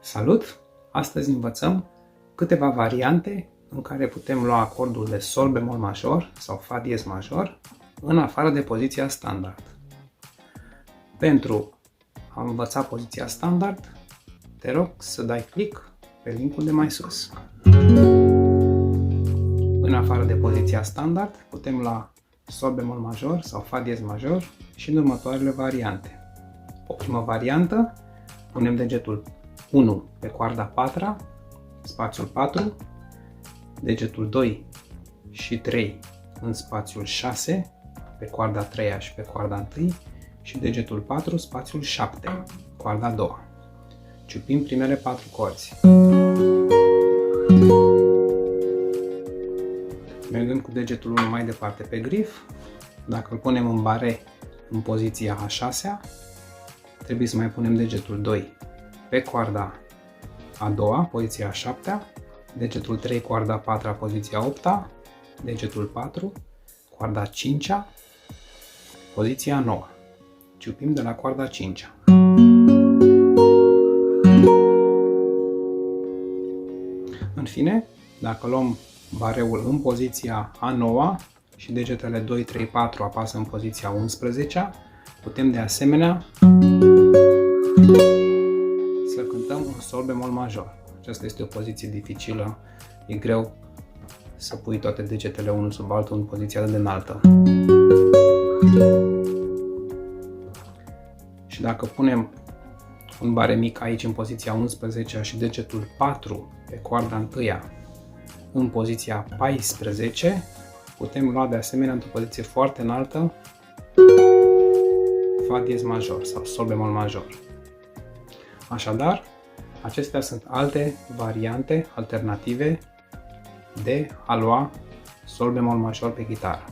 Salut! Astăzi învățăm câteva variante în care putem lua acordul de sol bemol major sau fa diez major în afară de poziția standard. Pentru a învăța poziția standard, te rog să dai click pe linkul de mai sus. În afară de poziția standard, putem lua sol bemol major sau fa diez major și în următoarele variante. O primă variantă, punem degetul 1 pe coarda 4-a, spațiul 4, degetul 2 și 3 în spațiul 6, pe coarda 3-a și pe coarda 1 și degetul 4, spațiul 7, coarda 2. Ciupim primele 4 corzi. Mergând cu degetul 1 mai departe pe grif, dacă îl punem în bare în poziția a 6-a, trebuie să mai punem degetul 2 pe coarda a 2-a, poziția a 7-a, degetul 3, coarda 4-a, poziția 8-a, degetul 4, coarda 5-a, poziția 9-a. Ciupim de la coarda 5-a. În fine, dacă luăm bareul în poziția a 9-a și degetele 2, 3, 4 apasă în poziția 11-a, putem de asemenea să cântăm un sol bemol major. Aceasta este o poziție dificilă, e greu să pui toate degetele unul sub altul în poziția de înaltă. Și dacă punem un bare mic aici în poziția 11 și degetul 4 pe coarda 1-a în poziția 14, putem lua de asemenea într-o poziție foarte înaltă fa diez major sau sol bemol major. Așadar, acestea sunt alte variante alternative de a lua sol bemol major pe chitară.